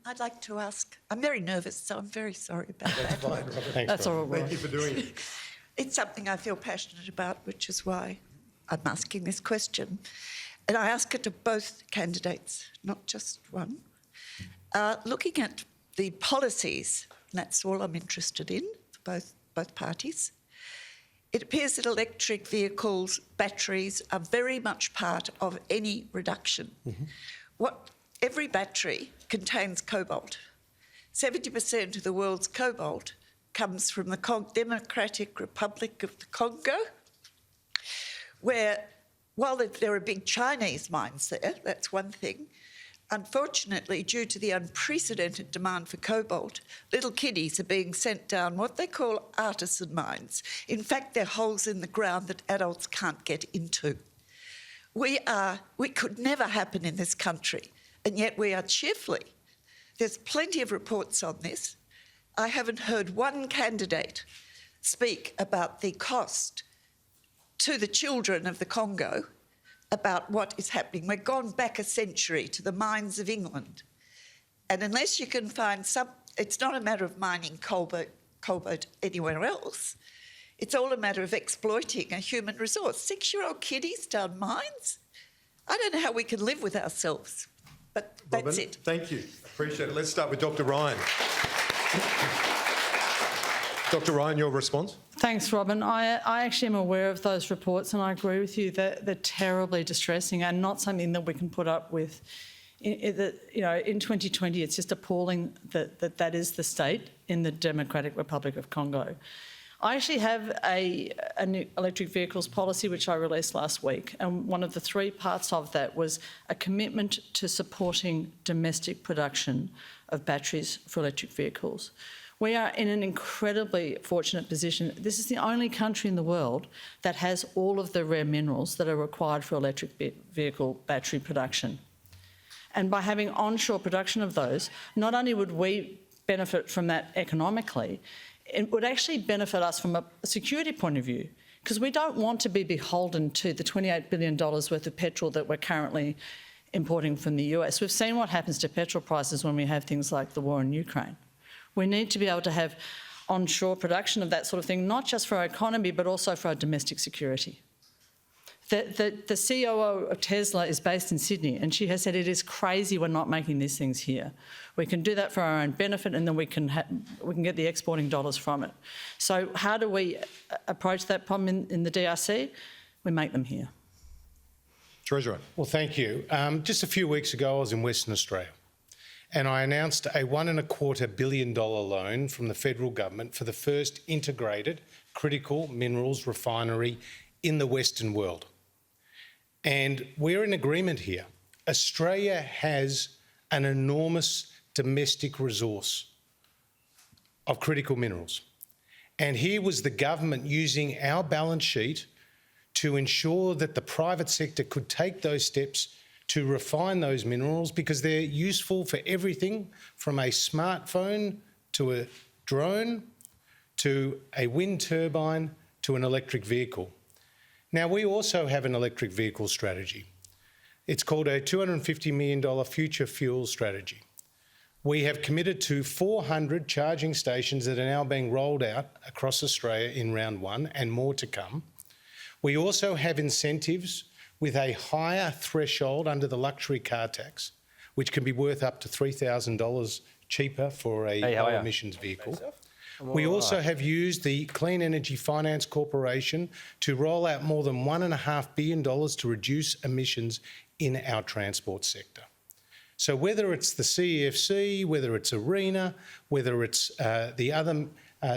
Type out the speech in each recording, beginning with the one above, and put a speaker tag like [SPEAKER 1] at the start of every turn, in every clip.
[SPEAKER 1] I'd like to ask, I'm very nervous, so I'm very sorry about that.
[SPEAKER 2] That's fine, Robert.
[SPEAKER 3] Thanks,
[SPEAKER 4] That's all right.
[SPEAKER 2] Thank you for doing it.
[SPEAKER 1] It's something I feel passionate about, which is why I'm asking this question. And I ask it to both candidates, not just one. Looking at the policies, and that's all I'm interested in for both parties, it appears that electric vehicles, batteries, are very much part of any reduction. Every battery contains cobalt. 70% of the world's cobalt comes from the Democratic Republic of the Congo, where, while there are big Chinese mines there, that's one thing, unfortunately, due to the unprecedented demand for cobalt, little kiddies are being sent down what they call artisan mines. In fact, they're holes in the ground that adults can't get into. We could never happen in this country, and yet we are cheerfully. There's plenty of reports on this. I haven't heard one candidate speak about the cost to the children of the Congo about what is happening. We've gone back a century to the mines of England. And unless you can find it's not a matter of mining cobalt anywhere else. It's all a matter of exploiting a human resource. 6-year-old kiddies down mines? I don't know how we can live with ourselves, but that's
[SPEAKER 2] Robin,
[SPEAKER 1] it.
[SPEAKER 2] Thank you. Appreciate it. Let's start with Dr. Ryan. Dr. Ryan, your response?
[SPEAKER 4] Thanks, Robin. I actually am aware of those reports, and I agree with you that they're terribly distressing and not something that we can put up with. In 2020, it's just appalling that is the state in the Democratic Republic of Congo. I actually have a new electric vehicles policy which I released last week, and one of the 3 parts of that was a commitment to supporting domestic production of batteries for electric vehicles. We are in an incredibly fortunate position. This is the only country in the world that has all of the rare minerals that are required for electric vehicle battery production. And by having onshore production of those, not only would we benefit from that economically, it would actually benefit us from a security point of view, because we don't want to be beholden to the $28 billion worth of petrol that we're currently importing from the US. We've seen what happens to petrol prices when we have things like the war in Ukraine. We need to be able to have onshore production of that sort of thing, not just for our economy, but also for our domestic security. The COO of Tesla is based in Sydney, and she has said it is crazy we're not making these things here. We can do that for our own benefit, and then we can get the exporting dollars from it. So how do we approach that problem in the DRC? We make them here.
[SPEAKER 2] Treasurer.
[SPEAKER 3] Well, thank you. Just a few weeks ago, I was in Western Australia, and I announced a $1.25 billion loan from the federal government for the first integrated critical minerals refinery in the Western world. And we're in agreement here. Australia has an enormous domestic resource of critical minerals. And here was the government using our balance sheet to ensure that the private sector could take those steps to refine those minerals, because they're useful for everything from a smartphone to a drone to a wind turbine to an electric vehicle. Now, we also have an electric vehicle strategy. It's called a $250 million future fuel strategy. We have committed to 400 charging stations that are now being rolled out across Australia in round 1, and more to come. We also have incentives with a higher threshold under the luxury car tax, which can be worth up to $3,000 cheaper for a low emissions vehicle. We also have used the Clean Energy Finance Corporation to roll out more than $1.5 billion to reduce emissions in our transport sector. So whether it's the CEFC, whether it's ARENA, whether it's the other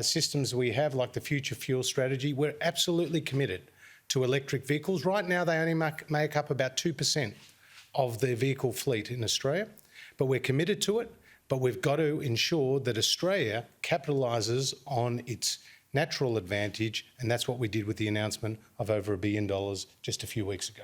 [SPEAKER 3] systems we have, like the Future Fuel Strategy, we're absolutely committed to electric vehicles. Right now, they only make up about 2% of the vehicle fleet in Australia, but we're committed to it. But we've got to ensure that Australia capitalises on its natural advantage, and that's what we did with the announcement of over $1 billion just a few weeks ago.